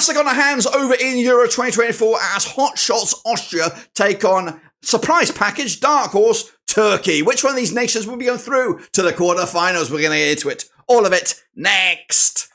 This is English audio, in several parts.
Classic on our hands over in Euro 2024 as Hot Shots Austria take on surprise package Dark Horse Turkey. Which one of these nations will be going through to the quarterfinals? We're going to get into it. All of it next.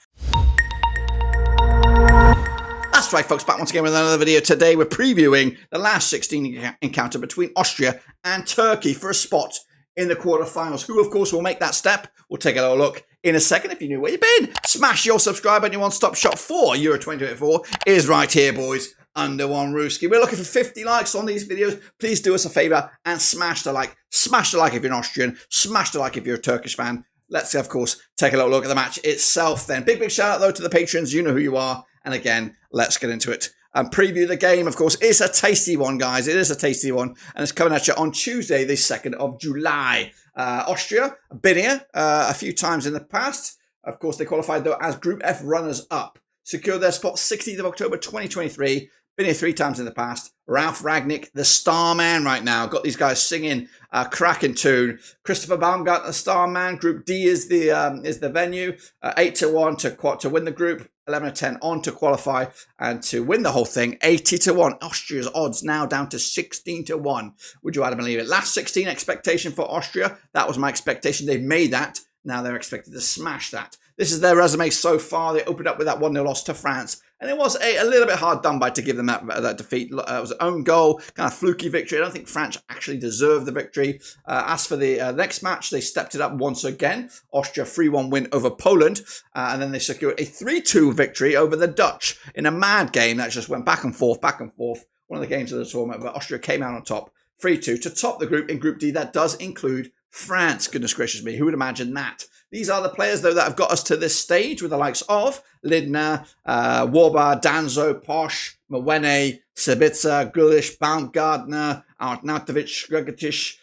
That's right, folks, back once again with another video. Today we're previewing the last 16 encounter between Austria and Turkey for a spot in the quarterfinals. Who, of course, will make that step? We'll take a little look in a second. If you knew where you've been, smash your subscribe button. Your one-stop shop for Euro 2024 is right here, boys, under one rooski. We're looking for 50 likes on these videos. Please do us a favour and smash the like. Smash the like if you're an Austrian. Smash the like if you're a Turkish fan. Let's, of course, take a little look at the match itself then. Big shout out, though, to the patrons. You know who you are. And again, let's get into it and preview the game. Of course, it's a tasty one, guys. It is a tasty one. And it's coming at you on Tuesday, the 2nd of July. Austria, been here a few times in the past. Of course, they qualified, though, as Group F runners-up. Secured their spot 16th of October 2023. Been here 3 times in the past. Ralf Rangnick, the star man right now. Got these guys singing a cracking tune. Christopher Baumgartner, the star man. Group D is the venue. 8-1 to win the group. 11-10 on to qualify and to win the whole thing. 80-1. Austria's odds now down to 16-1. Would you rather believe it? Last 16 expectation for Austria. That was my expectation. They've made that. Now they're expected to smash that. This is their resume so far. They opened up with that 1-0 loss to France. And it was a little bit hard done by to give them that defeat. It was an own goal, kind of fluky victory. I don't think France actually deserved the victory. As for the next match, they stepped it up once again. Austria 3-1 win over Poland. And then they secured a 3-2 victory over the Dutch in a mad game that just went back and forth, back and forth. One of the games of the tournament, but Austria came out on top 3-2 to top the group in Group D. That does include France. Goodness gracious me, who would imagine that? These are the players, though, that have got us to this stage with the likes of Lindner, Warba, Danzo, Posch, Mwene, Sabitzer, Gulish, Baumgartner, Arnautovic, Gregotic.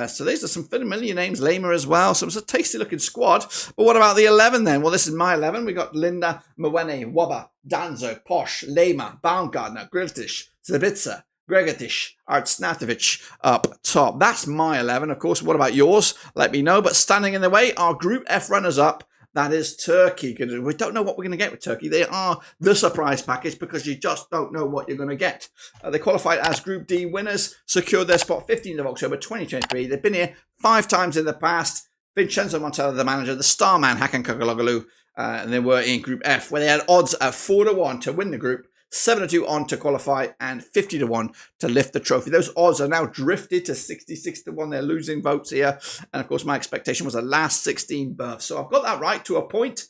So these are some familiar names, Lema as well. So it's a tasty-looking squad. But what about the 11 then? Well, this is my 11. We got Lindner, Mwene, Warba, Danzo, Posch, Lema, Baumgartner, Gregotic, Sabitzer, Gregotic, Arnautovic up top. That's my 11. Of course, what about yours? Let me know. But standing in the way, our Group F runners-up, that is Turkey. We don't know what we're going to get with Turkey. They are the surprise package because you just don't know what you're going to get. They qualified as Group D winners, secured their spot 15th of October 2023. They've been here 5 times in the past. Vincenzo Montella, the manager, the star man, Hakan Çalhanoğlu, and they were in Group F, where they had odds at 4-1 to win the group. 7-2 on to qualify and 50-1 to lift the trophy. Those odds are now drifted to 66-1. They're losing votes here. And of course, my expectation was a last 16 berth. So I've got that right to a point.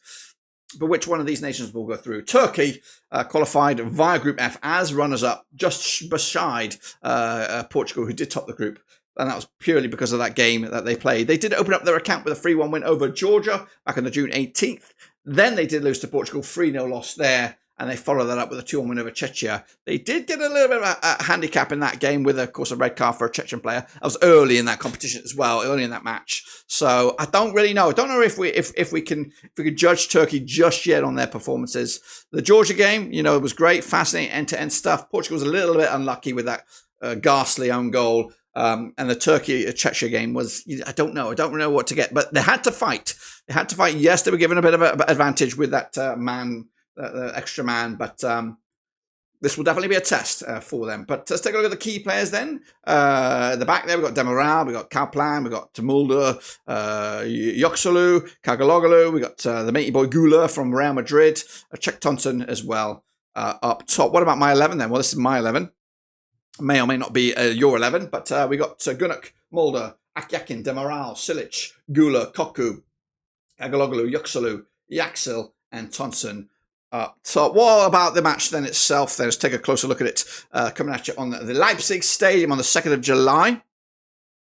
But which one of these nations will go through? Turkey qualified via Group F as runners-up, just beside Portugal, who did top the group. And that was purely because of that game that they played. They did open up their account with a 3-1 win over Georgia back on the June 18th. Then they did lose to Portugal, 3-0 loss there. And they followed that up with a 2-1 win over Czechia. They did get a little bit of a handicap in that game with, of course, a red card for a Chechen player. That was early in that competition as well, early in that match. So I don't really know. I don't know if we can judge Turkey just yet on their performances. The Georgia game, you know, it was great, fascinating end-to-end stuff. Portugal was a little bit unlucky with that ghastly own goal. And the Turkey-Czechia game was, I don't know what to get. But they had to fight. Yes, they were given a bit of an advantage with that man, the extra man, but this will definitely be a test for them. But let's take a look at the key players then. The back there, we've got Demiral, we've got Kaplan, we've got Mulder, Yoxulu, Çalhanoğlu, we've got the matey boy Gula from Real Madrid, Czech Thompson as well up top. What about my 11 then? Well, this is my 11. May or may not be your 11, but we got Gunuk, Mulder, Akyakin, Demiral, Silic, Gula, Koku, Çalhanoğlu, Yoxulu, Yaxil, and Thompson. So what about the match then itself then? Let's take a closer look at it. Coming at you on the Leipzig Stadium on the 2nd of July.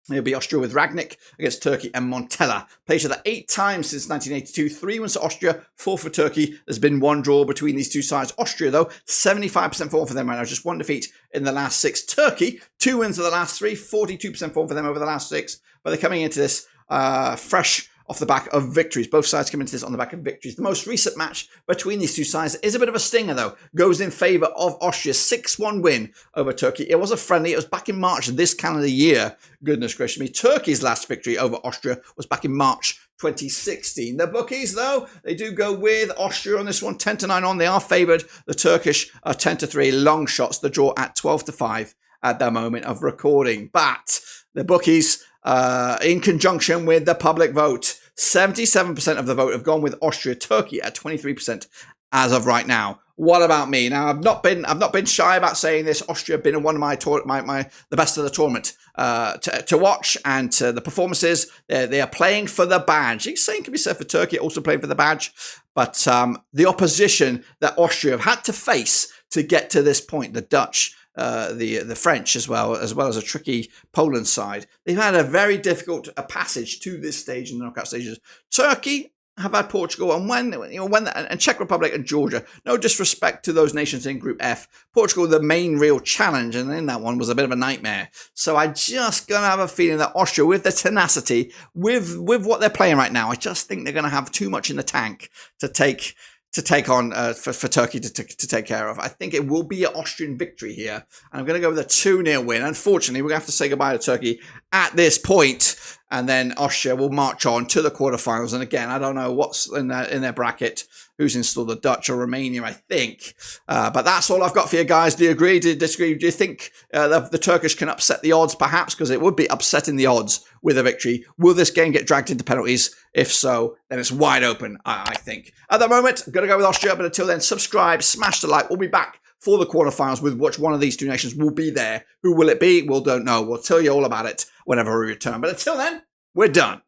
It'll be Austria with Rangnick against Turkey and Montella. Played each other 8 times since 1982. 3 wins to Austria, 4 for Turkey. There's been 1 draw between these two sides. Austria, though, 75% form for them right now. Just 1 defeat in the last 6. Turkey, 2 wins of the last 3. 42% form for them over the last 6. But they're coming into this fresh off the back of victories. Both sides come into this on the back of victories. The most recent match between these two sides is a bit of a stinger, though. Goes in favour of Austria's 6-1 win over Turkey. It was a friendly. It was back in March this calendar year. Goodness gracious me. Turkey's last victory over Austria was back in March 2016. The bookies, though, they do go with Austria on this one, 10-9 on. They are favoured. The Turkish are 10-3 long shots. The draw at 12-5 at the moment of recording. But the bookies, in conjunction with the public vote, 77% of the vote have gone with Austria. Turkey at 23% as of right now. What about me? Now, I've not been shy about saying this. Austria have been one of the best of the tournament to watch, and the performances. They are playing for the badge. The same can be said for Turkey, also playing for the badge. But the opposition that Austria have had to face to get to this point, the Dutch, the French, as well as a tricky Poland side, they've had a very difficult passage to this stage in the knockout stages. Turkey have had Portugal and Czech Republic and Georgia. No disrespect to those nations in Group F. Portugal, the main real challenge, and in that one was a bit of a nightmare. So I just gonna have a feeling that Austria, with the tenacity, with what they're playing right now, I just think they're gonna have too much in the tank to take on for Turkey to take care of. I think it will be an Austrian victory here. And I'm going to go with a 2-0 win. Unfortunately, we're going to have to say goodbye to Turkey at this point, and then Austria will march on to the quarterfinals. And again, I don't know what's in their bracket, who's installed, the Dutch or Romania, I think. But that's all I've got for you guys. Do you agree? Do you disagree? Do you think the Turkish can upset the odds, perhaps? Because it would be upsetting the odds with a victory. Will this game get dragged into penalties? If so, then it's wide open, I think. At the moment, I'm going to go with Austria, but until then, subscribe, smash the like. We'll be back for the quarterfinals with which one of these two nations will be there. Who will it be? We don't know. We'll tell you all about it whenever we return. But until then, we're done.